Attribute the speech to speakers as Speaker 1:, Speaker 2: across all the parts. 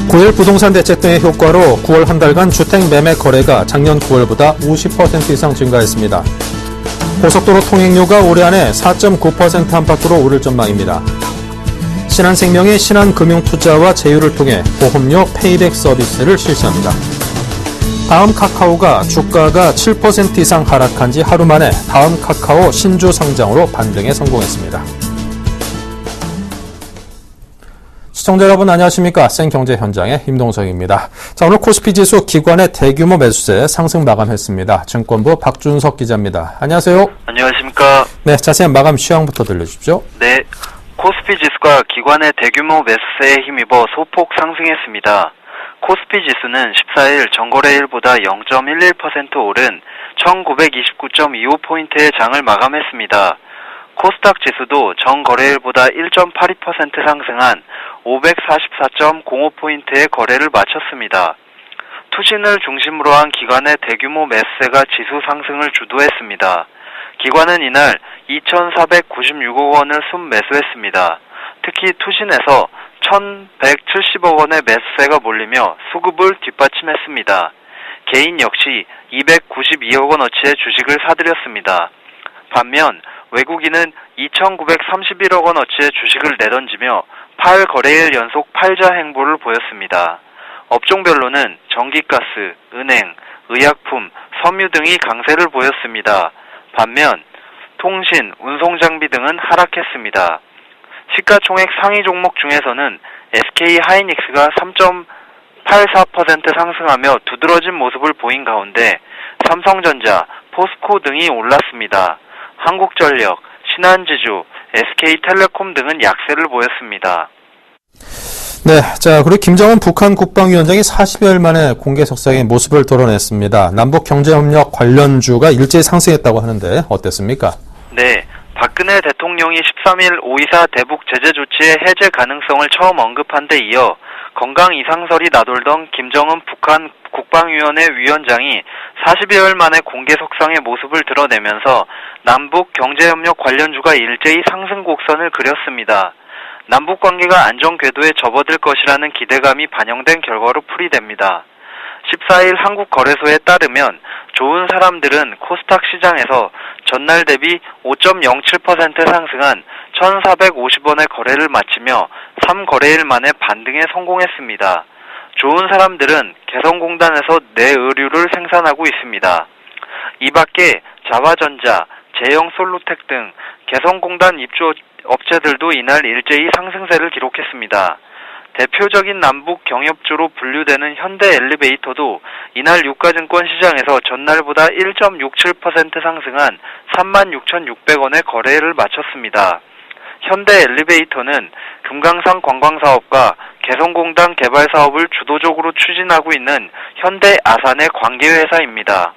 Speaker 1: 9일 부동산 대책 등의 효과로 9월 한 달간 주택 매매 거래가 작년 9월보다 50% 이상 증가했습니다. 고속도로 통행료가 올해 안에 4.9% 안팎으로 오를 전망입니다. 신한생명이 신한금융투자와 제휴를 통해 보험료 페이백 서비스를 실시합니다. 다음 카카오가 주가가 7% 이상 하락한 지 하루 만에 다음 카카오 신주 상장으로 반등에 성공했습니다. 시청자 여러분 안녕하십니까. 생경제 현장의 임동석입니다. 자, 오늘 코스피 지수 기관의 대규모 매수세 상승 마감했습니다. 증권부 박준석 기자입니다. 안녕하세요.
Speaker 2: 안녕하십니까.
Speaker 1: 네, 자세한 마감 시황부터 들려주십시오.
Speaker 2: 네, 코스피 지수가 기관의 대규모 매수세에 힘입어 소폭 상승했습니다. 코스피 지수는 14일 전거래일보다 0.11% 오른 1929.25포인트의 장을 마감했습니다. 코스닥 지수도 전거래일보다 1.82% 상승한 544.05포인트의 거래를 마쳤습니다. 투신을 중심으로 한 기관의 대규모 매수세가 지수 상승을 주도했습니다. 기관은 이날 2,496억 원을 순매수했습니다. 특히 투신에서 1,170억 원의 매수세가 몰리며 수급을 뒷받침했습니다. 개인 역시 292억 원어치의 주식을 사들였습니다. 반면 외국인은 2,931억 원어치의 주식을 내던지며 8거래일 연속 팔자 행보를 보였습니다. 업종별로는 전기가스, 은행, 의약품, 섬유 등이 강세를 보였습니다. 반면 통신, 운송장비 등은 하락했습니다. 시가총액 상위 종목 중에서는 SK하이닉스가 3.84% 상승하며 두드러진 모습을 보인 가운데 삼성전자, 포스코 등이 올랐습니다. 한국전력, 신한지주, SK텔레콤 등은 약세를 보였습니다.
Speaker 1: 네, 자, 그리고 김정은 북한 국방위원장이 40여일 만에 공개석상에 모습을 드러냈습니다. 남북경제협력 관련주가 일제히 상승했다고 하는데 어땠습니까?
Speaker 2: 네, 박근혜 대통령이 13일 5.24 대북 제재 조치의 해제 가능성을 처음 언급한 데 이어 건강 이상설이 나돌던 김정은 북한 국방위원회 위원장이 40여일 만에 공개석상의 모습을 드러내면서 남북 경제협력 관련주가 일제히 상승 곡선을 그렸습니다. 남북 관계가 안정 궤도에 접어들 것이라는 기대감이 반영된 결과로 풀이됩니다. 14일 한국거래소에 따르면 좋은 사람들은 코스닥 시장에서 전날 대비 5.07% 상승한 1,450원의 거래를 마치며 3거래일 만에 반등에 성공했습니다. 좋은 사람들은 개성공단에서 내의류를 생산하고 있습니다. 이 밖에 자화전자, 제형솔루텍 등 개성공단 입주 업체들도 이날 일제히 상승세를 기록했습니다. 대표적인 남북 경협주로 분류되는 현대엘리베이터도 이날 유가증권 시장에서 전날보다 1.67% 상승한 36,600원의 거래를 마쳤습니다. 현대엘리베이터는 금강산 관광사업과 개성공단 개발사업을 주도적으로 추진하고 있는 현대아산의 관계회사입니다.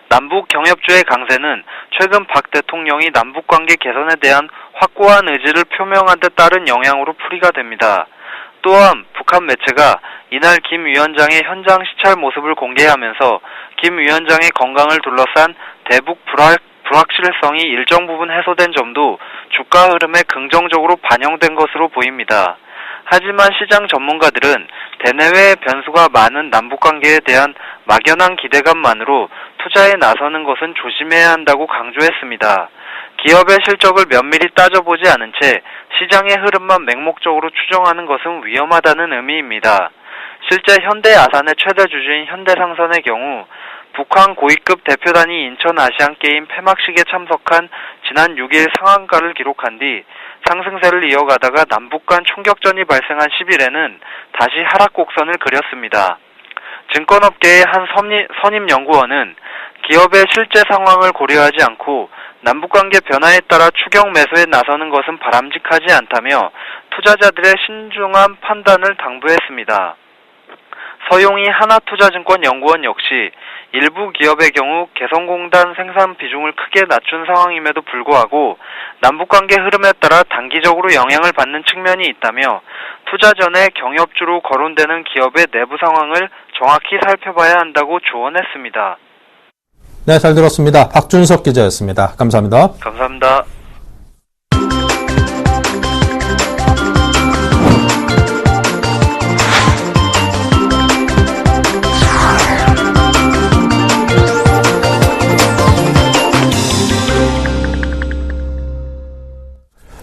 Speaker 2: 남북 경협주의 강세는 최근 박 대통령이 남북관계 개선에 대한 확고한 의지를 표명한 데 따른 영향으로 풀이가 됩니다. 또한 북한 매체가 이날 김 위원장의 현장 시찰 모습을 공개하면서 김 위원장의 건강을 둘러싼 대북 불확실성이 일정 부분 해소된 점도 주가 흐름에 긍정적으로 반영된 것으로 보입니다. 하지만 시장 전문가들은 대내외의 변수가 많은 남북관계에 대한 막연한 기대감만으로 투자에 나서는 것은 조심해야 한다고 강조했습니다. 기업의 실적을 면밀히 따져보지 않은 채 시장의 흐름만 맹목적으로 추정하는 것은 위험하다는 의미입니다. 실제 현대아산의 최대 주주인 현대상선의 경우 북한 고위급 대표단이 인천 아시안게임 폐막식에 참석한 지난 6일 상한가를 기록한 뒤 상승세를 이어가다가 남북 간 총격전이 발생한 10일에는 다시 하락 곡선을 그렸습니다. 증권업계의 한 선임연구원은 기업의 실제 상황을 고려하지 않고 남북관계 변화에 따라 추격 매수에 나서는 것은 바람직하지 않다며 투자자들의 신중한 판단을 당부했습니다. 서용희 하나투자증권 연구원 역시 일부 기업의 경우 개성공단 생산 비중을 크게 낮춘 상황임에도 불구하고 남북관계 흐름에 따라 단기적으로 영향을 받는 측면이 있다며 투자 전에 경협주로 거론되는 기업의 내부 상황을 정확히 살펴봐야 한다고 조언했습니다.
Speaker 1: 네, 잘 들었습니다. 박준석 기자였습니다. 감사합니다.
Speaker 2: 감사합니다.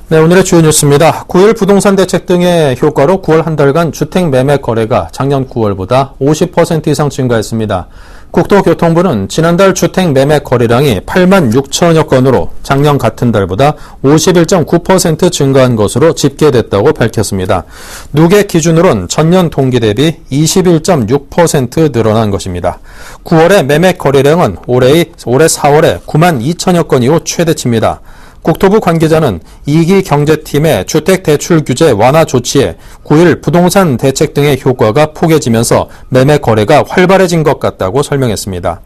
Speaker 1: 네, 오늘의 주요 뉴스입니다. 9일 부동산 대책 등의 효과로 9월 한 달간 주택 매매 거래가 작년 9월보다 50% 이상 증가했습니다. 국토교통부는 지난달 주택 매매 거래량이 8만 6천여 건으로 작년 같은 달보다 51.9% 증가한 것으로 집계됐다고 밝혔습니다. 누계 기준으로는 전년 동기 대비 21.6% 늘어난 것입니다. 9월의 매매 거래량은 올해 4월에 9만 2천여 건 이후 최대치입니다. 국토부 관계자는 2기 경제팀의 주택대출 규제 완화 조치에 9일 부동산 대책 등의 효과가 포개지면서 매매 거래가 활발해진 것 같다고 설명했습니다.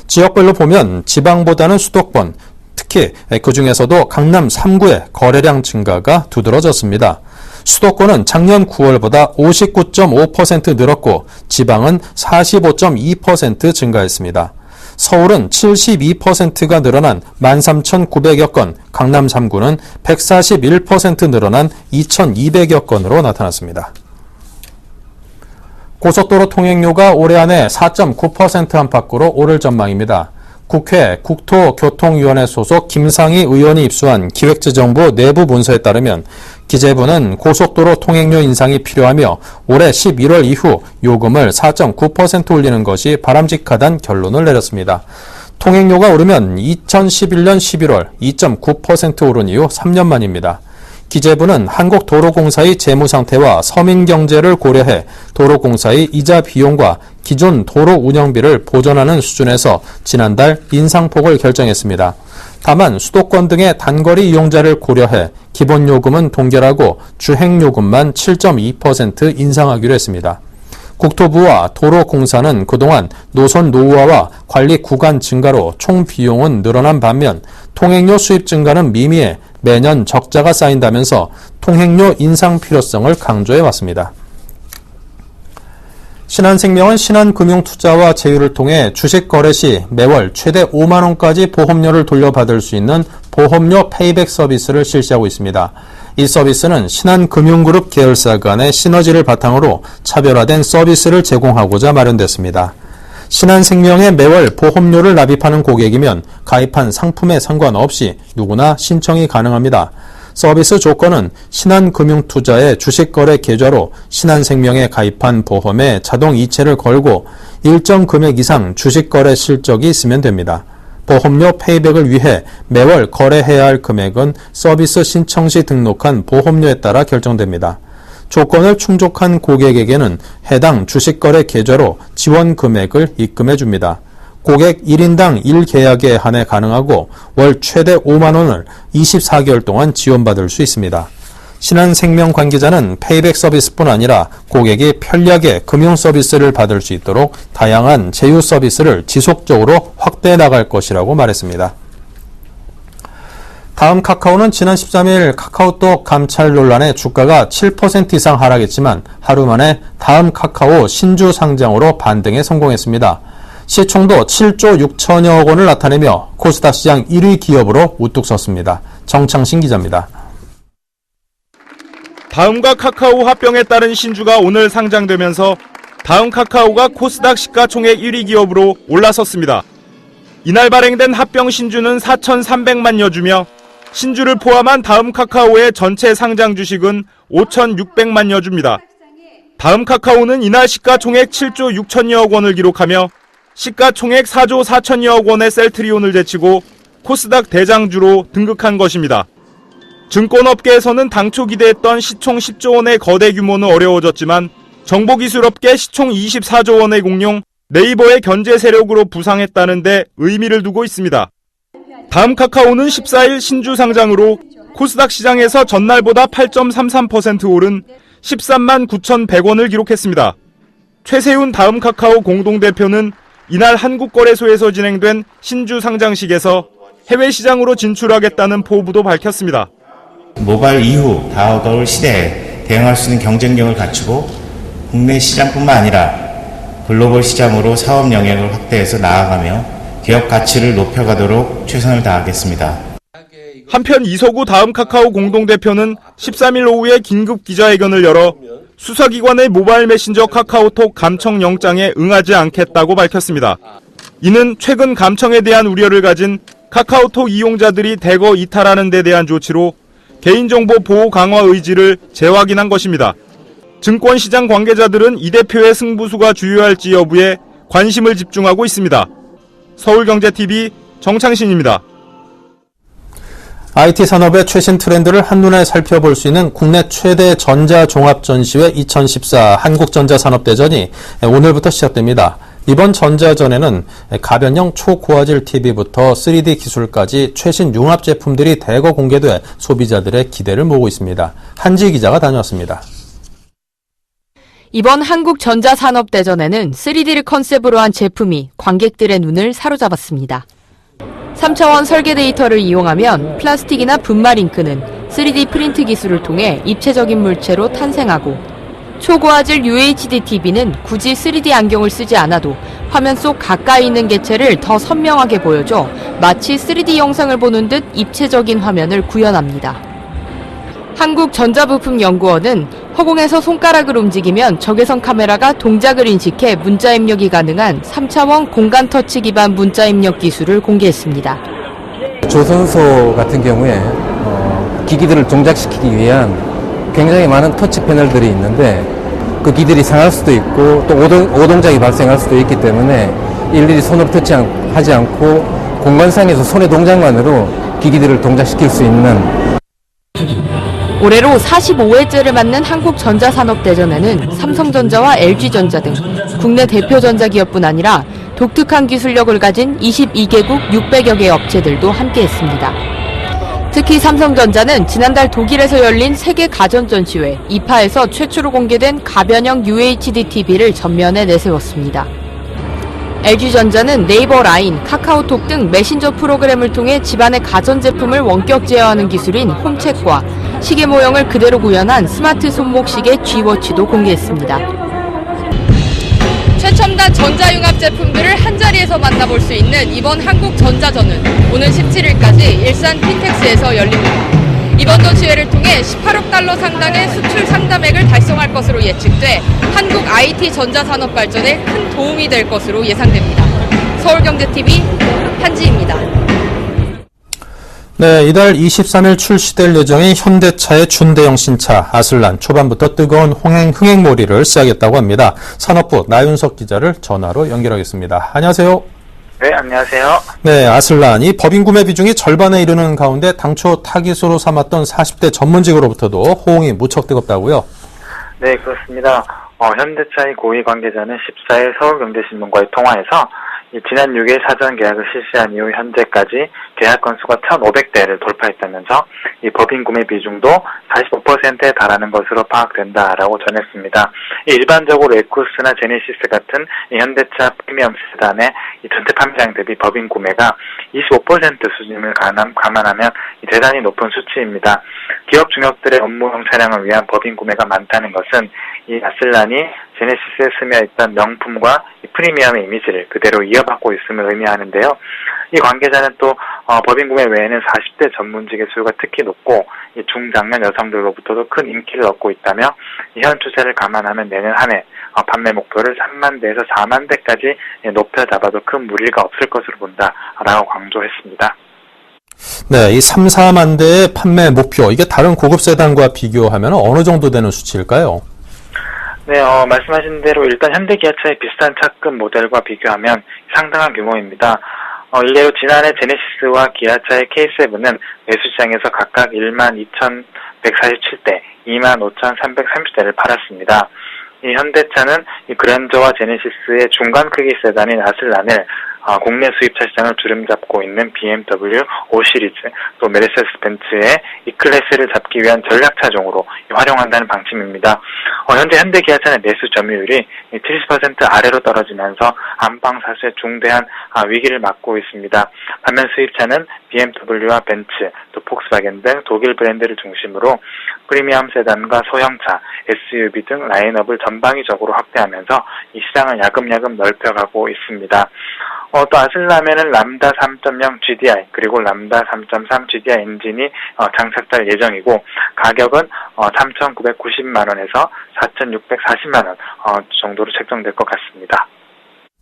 Speaker 1: 지역별로 보면 지방보다는 수도권, 특히 그중에서도 강남 3구의 거래량 증가가 두드러졌습니다. 수도권은 작년 9월보다 59.5% 늘었고 지방은 45.2% 증가했습니다. 서울은 72%가 늘어난 13,900여 건, 강남 3구는 141% 늘어난 2,200여 건으로 나타났습니다. 고속도로 통행료가 올해 안에 4.9% 안팎으로 오를 전망입니다. 국회 국토교통위원회 소속 김상희 의원이 입수한 기획재정부 내부 문서에 따르면 기재부는 고속도로 통행료 인상이 필요하며 올해 11월 이후 요금을 4.9% 올리는 것이 바람직하다는 결론을 내렸습니다. 통행료가 오르면 2011년 11월 2.9% 오른 이후 3년 만입니다. 기재부는 한국도로공사의 재무 상태와 서민 경제를 고려해 도로공사의 이자 비용과 기존 도로 운영비를 보전하는 수준에서 지난달 인상폭을 결정했습니다. 다만 수도권 등의 단거리 이용자를 고려해 기본요금은 동결하고 주행요금만 7.2% 인상하기로 했습니다. 국토부와 도로공사는 그동안 노선 노후화와 관리 구간 증가로 총 비용은 늘어난 반면 통행료 수입 증가는 미미해 매년 적자가 쌓인다면서 통행료 인상 필요성을 강조해 왔습니다. 신한생명은 신한금융투자와 제휴를 통해 주식 거래 시 매월 최대 5만 원까지 보험료를 돌려받을 수 있는 보험료 페이백 서비스를 실시하고 있습니다. 이 서비스는 신한금융그룹 계열사 간의 시너지를 바탕으로 차별화된 서비스를 제공하고자 마련됐습니다. 신한생명에 매월 보험료를 납입하는 고객이면 가입한 상품에 상관없이 누구나 신청이 가능합니다. 서비스 조건은 신한금융투자의 주식거래 계좌로 신한생명에 가입한 보험에 자동 이체를 걸고 일정 금액 이상 주식거래 실적이 있으면 됩니다. 보험료 페이백을 위해 매월 거래해야 할 금액은 서비스 신청 시 등록한 보험료에 따라 결정됩니다. 조건을 충족한 고객에게는 해당 주식거래 계좌로 지원 금액을 입금해 줍니다. 고객 1인당 1계약에 한해 가능하고 월 최대 5만 원을 24개월 동안 지원받을 수 있습니다. 신한생명 관계자는 페이백 서비스뿐 아니라 고객이 편리하게 금융 서비스를 받을 수 있도록 다양한 제휴 서비스를 지속적으로 확대해 나갈 것이라고 말했습니다. 다음 카카오는 지난 13일 카카오톡 감찰 논란에 주가가 7% 이상 하락했지만 하루 만에 다음 카카오 신주 상장으로 반등에 성공했습니다. 시총도 7조 6천여억 원을 나타내며 코스닥 시장 1위 기업으로 우뚝 섰습니다. 정창신 기자입니다.
Speaker 3: 다음과 카카오 합병에 따른 신주가 오늘 상장되면서 다음 카카오가 코스닥 시가총액 1위 기업으로 올라섰습니다. 이날 발행된 합병 신주는 4,300만여 주며 신주를 포함한 다음 카카오의 전체 상장 주식은 5,600만여 주입니다. 다음 카카오는 이날 시가총액 7조 6천여억 원을 기록하며 시가총액 4조 4천여억 원의 셀트리온을 제치고 코스닥 대장주로 등극한 것입니다. 증권업계에서는 당초 기대했던 시총 10조 원의 거대 규모는 어려워졌지만 정보기술업계 시총 24조 원의 공룡 네이버의 견제 세력으로 부상했다는 데 의미를 두고 있습니다. 다음 카카오는 14일 신주 상장으로 코스닥 시장에서 전날보다 8.33% 오른 13만 9,100원을 기록했습니다. 최세훈 다음 카카오 공동대표는 이날 한국거래소에서 진행된 신주 상장식에서 해외 시장으로 진출하겠다는 포부도 밝혔습니다.
Speaker 4: 모바일 이후 다가올 시대에 대응할 수 있는 경쟁력을 갖추고 국내 시장뿐만 아니라 글로벌 시장으로 사업 영역을 확대해서 나아가며 기업 가치를 높여가도록 최선을 다하겠습니다.
Speaker 3: 한편 이석우 다음 카카오 공동대표는 13일 오후에 긴급 기자회견을 열어 수사기관의 모바일 메신저 카카오톡 감청 영장에 응하지 않겠다고 밝혔습니다. 이는 최근 감청에 대한 우려를 가진 카카오톡 이용자들이 대거 이탈하는 데 대한 조치로 개인정보 보호 강화 의지를 재확인한 것입니다. 증권시장 관계자들은 이 대표의 승부수가 주요할지 여부에 관심을 집중하고 있습니다. 서울경제TV 정창신입니다.
Speaker 1: IT 산업의 최신 트렌드를 한눈에 살펴볼 수 있는 국내 최대 전자종합전시회 2014 한국전자산업대전이 오늘부터 시작됩니다. 이번 전자전에는 가변형 초고화질 TV부터 3D 기술까지 최신 융합 제품들이 대거 공개돼 소비자들의 기대를 모으고 있습니다. 한지 기자가 다녀왔습니다.
Speaker 5: 이번 한국전자산업대전에는 3D를 컨셉으로 한 제품이 관객들의 눈을 사로잡았습니다. 3차원 설계 데이터를 이용하면 플라스틱이나 분말 잉크는 3D 프린트 기술을 통해 입체적인 물체로 탄생하고, 초고화질 UHD TV는 굳이 3D 안경을 쓰지 않아도 화면 속 가까이 있는 개체를 더 선명하게 보여줘 마치 3D 영상을 보는 듯 입체적인 화면을 구현합니다. 한국전자부품연구원은 허공에서 손가락을 움직이면 적외선 카메라가 동작을 인식해 문자 입력이 가능한 3차원 공간 터치 기반 문자 입력 기술을 공개했습니다.
Speaker 6: 조선소 같은 경우에 기기들을 동작시키기 위한 굉장히 많은 터치 패널들이 있는데 그 기들이 상할 수도 있고 또 오동작이 발생할 수도 있기 때문에 일일이 손으로 터치하지 않고 공간상에서 손의 동작만으로 기기들을 동작시킬 수 있는.
Speaker 5: 올해로 45회째를 맞는 한국전자산업대전에는 삼성전자와 LG전자 등 국내 대표 전자기업뿐 아니라 독특한 기술력을 가진 22개국 600여 개 업체들도 함께했습니다. 특히 삼성전자는 지난달 독일에서 열린 세계 가전전시회 이파에서 최초로 공개된 가변형 UHD TV를 전면에 내세웠습니다. LG전자는 네이버 라인, 카카오톡 등 메신저 프로그램을 통해 집안의 가전제품을 원격 제어하는 기술인 홈책과 시계 모형을 그대로 구현한 스마트 손목시계 G워치도 공개했습니다. 최첨단 전자융합 제품들을 한자리에서 만나볼 수 있는 이번 한국전자전은 오는 17일까지 일산 핀텍스에서 열립니다. 이번 전시회를 통해 18억 달러 상당의 수출 상담액을 달성할 것으로 예측돼 한국 IT 전자산업 발전에 큰 도움이 될 것으로 예상됩니다. 서울경제TV 한지입니다.
Speaker 1: 네, 이달 23일 출시될 예정인 현대차의 준대형 신차 아슬란, 초반부터 뜨거운 흥행몰이를 시작했다고 합니다. 산업부 나윤석 기자를 전화로 연결하겠습니다. 안녕하세요.
Speaker 2: 네, 안녕하세요.
Speaker 1: 네, 아슬란이 법인 구매 비중이 절반에 이르는 가운데 당초 타깃으로 삼았던 40대 전문직으로부터도 호응이 무척 뜨겁다고요?
Speaker 2: 네, 그렇습니다. 현대차의 고위 관계자는 14일 서울경제신문과의 통화에서 지난 6일 사전 계약을 실시한 이후 현재까지 계약 건수가 1,500대를 돌파했다면서 이 법인 구매 비중도 45%에 달하는 것으로 파악된다라고 전했습니다. 일반적으로 에쿠스나 제네시스 같은 현대차 프리미엄 세단의 전체 판매량 대비 법인 구매가 25% 수준을 감안하면 대단히 높은 수치입니다. 기업 중역들의 업무용 차량을 위한 법인 구매가 많다는 것은 이 아슬란이 제네시스에 스며있던 명품과 프리미엄의 이미지를 그대로 이어받고 있음을 의미하는데요. 이 관계자는 또 법인 구매 외에는 40대 전문직의 수요가 특히 높고 이 중장년 여성들로부터도 큰 인기를 얻고 있다며 현 추세를 감안하면 내년 한 해 판매 목표를 3만 대에서 4만 대까지 높여 잡아도 큰 무리가 없을 것으로 본다라고 강조했습니다.
Speaker 1: 네, 이 3, 4만 대의 판매 목표, 이게 다른 고급 세단과 비교하면 어느 정도 되는 수치일까요?
Speaker 2: 네, 말씀하신 대로 일단 현대기아차의 비슷한 차급 모델과 비교하면 상당한 규모입니다. 일례로 지난해 제네시스와 기아차의 K7은 매수시장에서 각각 12,147대, 25,330대를 팔았습니다. 이 현대차는 이 그랜저와 제네시스의 중간 크기 세단인 아슬란을 국내 수입차 시장을 주름잡고 있는 BMW 5 시리즈, 또 메르세데스 벤츠의 이 클래스를 잡기 위한 전략차종으로 활용한다는 방침입니다. 현재 현대기아차는 내수 점유율이 70% 아래로 떨어지면서 안방 사수의 중대한 위기를 맞고 있습니다. 반면 수입차는 BMW와 벤츠, 또 폭스바겐 등 독일 브랜드를 중심으로 프리미엄 세단과 소형차, SUV 등 라인업을 전방위적으로 확대하면서 이 시장을 야금야금 넓혀가고 있습니다.
Speaker 7: 또 아슬란에는 람다 3.0 GDI 그리고 람다 3.3 GDI 엔진이 장착될 예정이고 가격은 3,990만 원에서 4,640만 원 정도로 책정될 것 같습니다.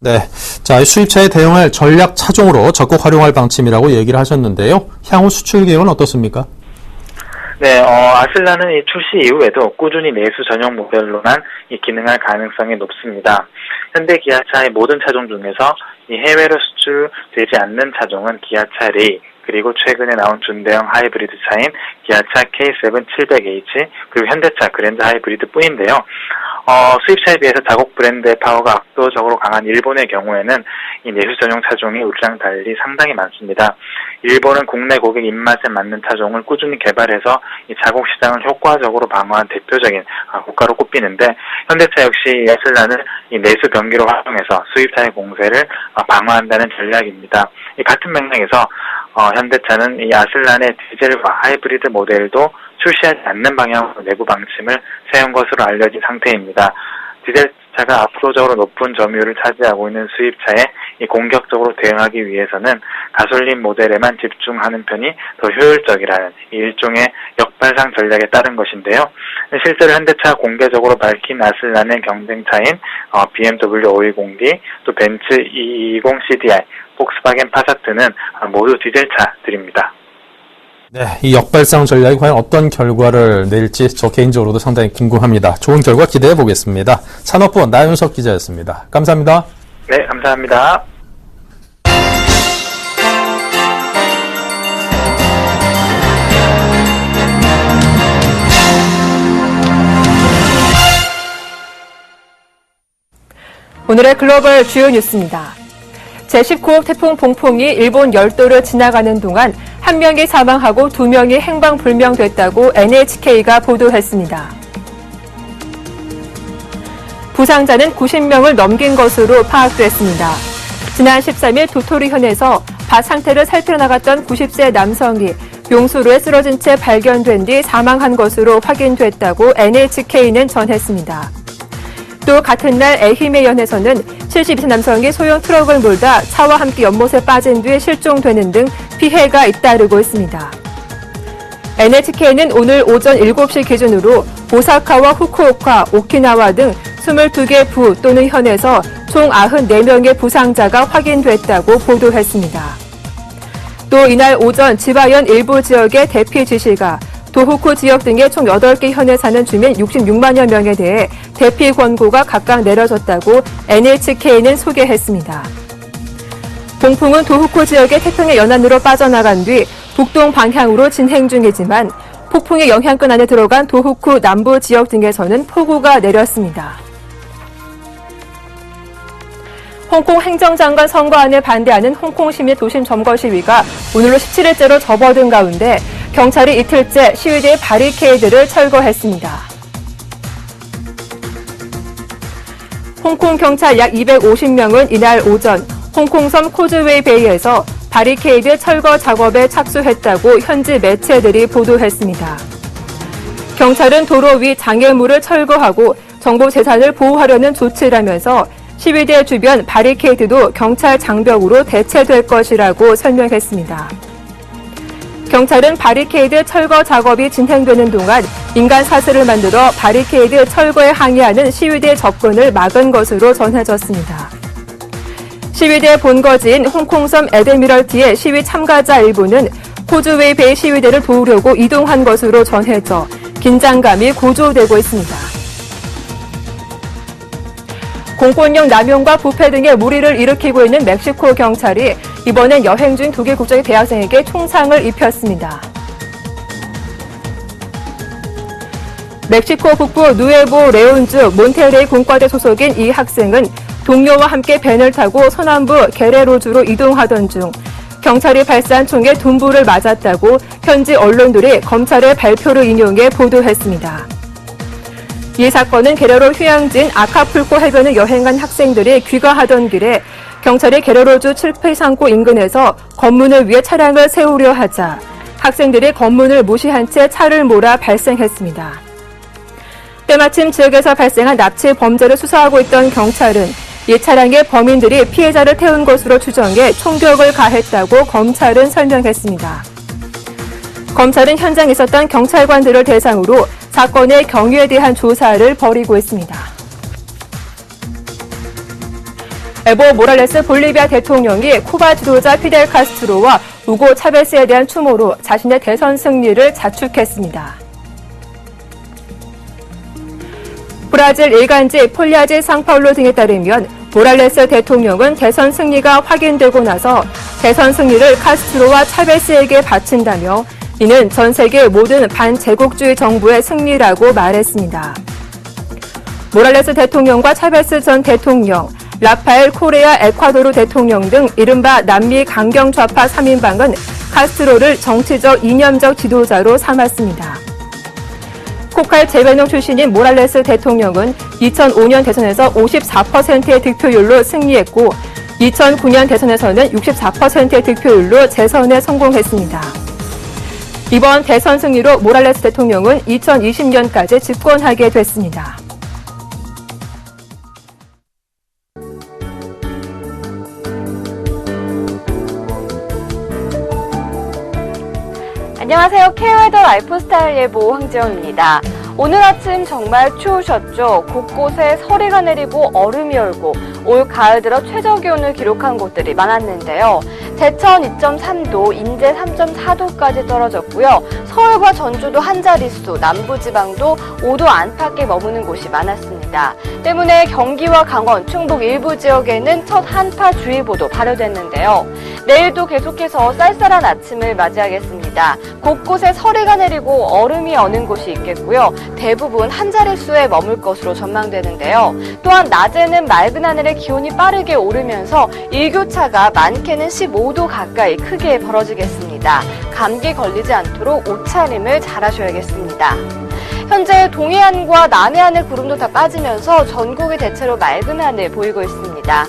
Speaker 1: 네. 자, 수입차에 대응할 전략 차종으로 적극 활용할 방침이라고 얘기를 하셨는데요. 향후 수출 계획은 어떻습니까?
Speaker 7: 네, 아슬란은 이 출시 이후에도 꾸준히 내수 전용 모델로만 기능할 가능성이 높습니다. 현대 기아차의 모든 차종 중에서 이 해외로 수출되지 않는 차종은 기아차 레이, 그리고 최근에 나온 준대형 하이브리드 차인 기아차 K7 700H, 그리고 현대차 그랜드 하이브리드 뿐인데요. 수입차에 비해서 자국 브랜드의 파워가 압도적으로 강한 일본의 경우에는 이 내수 전용 차종이 우리랑 달리 상당히 많습니다. 일본은 국내 고객 입맛에 맞는 차종을 꾸준히 개발해서 이 자국 시장을 효과적으로 방어한 대표적인 국가로 꼽히는데, 현대차 역시 아슬란을 이 내수 변기로 활용해서 수입차의 공세를 방어한다는 전략입니다. 이 같은 맥락에서 현대차는 이 아슬란의 디젤과 하이브리드 모델도 출시하지 않는 방향으로 내부 방침을 세운 것으로 알려진 상태입니다. 디젤차가 압도적으로 높은 점유율을 차지하고 있는 수입차에 이 공격적으로 대응하기 위해서는 가솔린 모델에만 집중하는 편이 더 효율적이라는 일종의 역발상 전략에 따른 것인데요. 실제로 현대차가 공개적으로 밝힌 아슬란의 경쟁차인 BMW 520D, 또 벤츠 220 CDI, 폭스바겐 파사트는 모두 디젤차들입니다.
Speaker 1: 네, 이 역발상 전략이 과연 어떤 결과를 낼지 저 개인적으로도 상당히 궁금합니다. 좋은 결과 기대해 보겠습니다. 산업부 나윤석 기자였습니다. 감사합니다.
Speaker 7: 네, 감사합니다.
Speaker 8: 오늘의 글로벌 주요 뉴스입니다. 제19호 태풍 봉풍이 일본 열도를 지나가는 동안 1명이 사망하고 2명이 행방불명됐다고 NHK가 보도했습니다. 부상자는 90명을 넘긴 것으로 파악됐습니다. 지난 13일 도토리현에서 밭 상태를 살피러 나갔던 90세 남성이 용수로에 쓰러진 채 발견된 뒤 사망한 것으로 확인됐다고 NHK는 전했습니다. 또 같은 날 에히메현에서는 72세 남성이 소형 트럭을 몰다 차와 함께 연못에 빠진 뒤 실종되는 등 피해가 잇따르고 있습니다. NHK는 오늘 오전 7시 기준으로 오사카와 후쿠오카, 오키나와 등 22개 부 또는 현에서 총 94명의 부상자가 확인됐다고 보도했습니다. 또 이날 오전 지바현 일부 지역의 대피 지시가 도호쿠 지역 등의 총 8개 현에 사는 주민 66만여 명에 대해 대피 권고가 각각 내려졌다고 NHK는 소개했습니다. 봉풍은 도호쿠 지역의 태평양 연안으로 빠져나간 뒤 북동 방향으로 진행 중이지만 폭풍의 영향권 안에 들어간 도호쿠 남부 지역 등에서는 폭우가 내렸습니다. 홍콩 행정장관 선거안에 반대하는 홍콩 시민 도심 점거 시위가 오늘로 17일째로 접어든 가운데 경찰이 이틀째 시위대의 바리케이드를 철거했습니다. 홍콩 경찰 약 250명은 이날 오전 홍콩섬 코즈웨이 베이에서 바리케이드 철거 작업에 착수했다고 현지 매체들이 보도했습니다. 경찰은 도로 위 장애물을 철거하고 정보 재산을 보호하려는 조치라면서 시위대 주변 바리케이드도 경찰 장벽으로 대체될 것이라고 설명했습니다. 경찰은 바리케이드 철거 작업이 진행되는 동안 인간 사슬을 만들어 바리케이드 철거에 항의하는 시위대 접근을 막은 것으로 전해졌습니다. 시위대 본거지인 홍콩섬 에드미럴티의 시위 참가자 일부는 코즈웨이 베이 시위대를 도우려고 이동한 것으로 전해져 긴장감이 고조되고 있습니다. 공권력 남용과 부패 등의 무리를 일으키고 있는 멕시코 경찰이 이번엔 여행 중 독일 국적의 대학생에게 총상을 입혔습니다. 멕시코 북부 누에보 레온주 몬테레이 공과대 소속인 이 학생은 동료와 함께 밴을 타고 서남부 게레로주로 이동하던 중 경찰이 발사한 총에 둔부를 맞았다고 현지 언론들이 검찰의 발표를 인용해 보도했습니다. 이 사건은 게레로 휴양지인 아카풀코 해변을 여행한 학생들이 귀가하던 길에 경찰이 게레로주 칠페상고 인근에서 검문을 위해 차량을 세우려 하자 학생들이 검문을 무시한 채 차를 몰아 발생했습니다. 때마침 지역에서 발생한 납치 범죄를 수사하고 있던 경찰은 이 차량의 범인들이 피해자를 태운 것으로 추정해 총격을 가했다고 검찰은 설명했습니다. 검찰은 현장에 있었던 경찰관들을 대상으로 사건의 경위에 대한 조사를 벌이고 있습니다. 에보 모랄레스 볼리비아 대통령이 쿠바 지도자 피델 카스트로와 우고 차베스에 대한 추모로 자신의 대선 승리를 자축했습니다. 브라질 일간지 폴리아지 상파울로 등에 따르면 모랄레스 대통령은 대선 승리가 확인되고 나서 대선 승리를 카스트로와 차베스에게 바친다며 이는 전 세계 모든 반제국주의 정부의 승리라고 말했습니다. 모랄레스 대통령과 차베스 전 대통령, 라파엘 코레아 에콰도르 대통령 등 이른바 남미 강경 좌파 3인방은 카스트로를 정치적 이념적 지도자로 삼았습니다. 코칼 재변형 출신인 모랄레스 대통령은 2005년 대선에서 54%의 득표율로 승리했고 2009년 대선에서는 64%의 득표율로 재선에 성공했습니다. 이번 대선 승리로 모랄레스 대통령은 2020년까지 집권하게 됐습니다.
Speaker 9: 안녕하세요. K웨더 라이프스타일 예보 황지영입니다. 오늘 아침 정말 추우셨죠? 곳곳에 서리가 내리고 얼음이 얼고 올 가을 들어 최저기온을 기록한 곳들이 많았는데요. 제천 2.3도, 인제 3.4도까지 떨어졌고요. 서울과 전주도 한 자릿수, 남부지방도 5도 안팎에 머무는 곳이 많았습니다. 때문에 경기와 강원, 충북 일부 지역에는 첫 한파주의보도 발효됐는데요. 내일도 계속해서 쌀쌀한 아침을 맞이하겠습니다. 곳곳에 서리가 내리고 얼음이 어는 곳이 있겠고요. 대부분 한 자릿수에 머물 것으로 전망되는데요. 또한 낮에는 맑은 하늘에 기온이 빠르게 오르면서 일교차가 많게는 15도 가까이 크게 벌어지겠습니다. 감기 걸리지 않도록 옷차림을 잘 하셔야겠습니다. 현재 동해안과 남해안의 구름도 다 빠지면서 전국이 대체로 맑은 하늘 보이고 있습니다.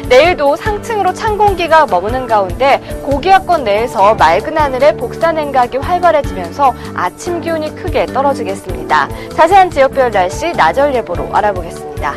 Speaker 9: 내일도 상층으로 찬 공기가 머무는 가운데 고기압권 내에서 맑은 하늘에 복사 냉각이 활발해지면서 아침 기온이 크게 떨어지겠습니다. 자세한 지역별 날씨 나절 예보로 알아보겠습니다.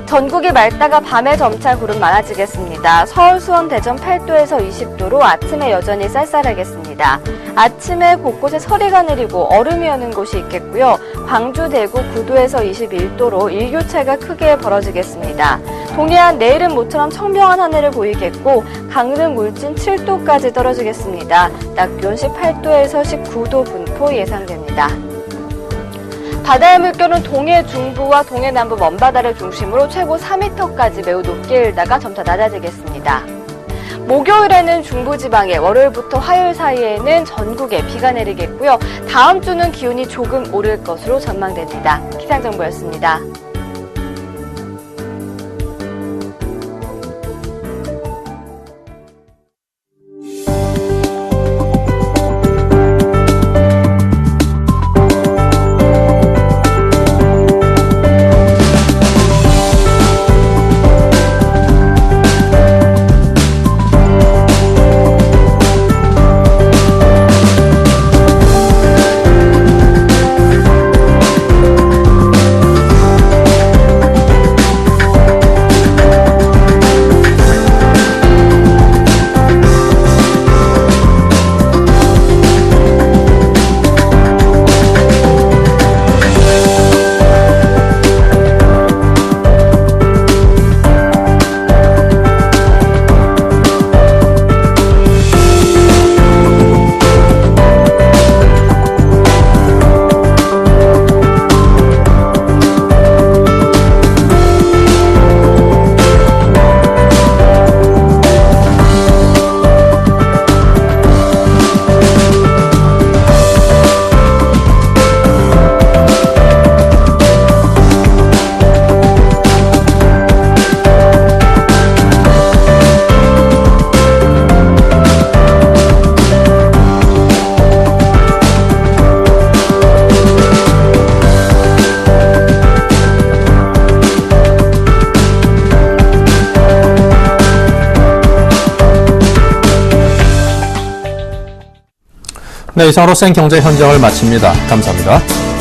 Speaker 9: 전국이 맑다가 밤에 점차 구름 많아지겠습니다. 서울, 수원, 대전 8도에서 20도로 아침에 여전히 쌀쌀하겠습니다. 아침에 곳곳에 서리가 내리고 얼음이 어는 곳이 있겠고요. 광주, 대구 9도에서 21도로 일교차가 크게 벌어지겠습니다. 동해안 내일은 모처럼 청명한 하늘을 보이겠고 강릉, 울진 7도까지 떨어지겠습니다. 낮 기온 18도에서 19도 분포 예상됩니다. 바다의 물결은 동해 중부와 동해 남부 먼바다를 중심으로 최고 4m까지 매우 높게 일다가 점차 낮아지겠습니다. 목요일에는 중부지방에, 월요일부터 화요일 사이에는 전국에 비가 내리겠고요. 다음 주는 기온이 조금 오를 것으로 전망됩니다. 기상정보였습니다.
Speaker 1: 네, 이상으로 생경제 현장을 마칩니다. 감사합니다.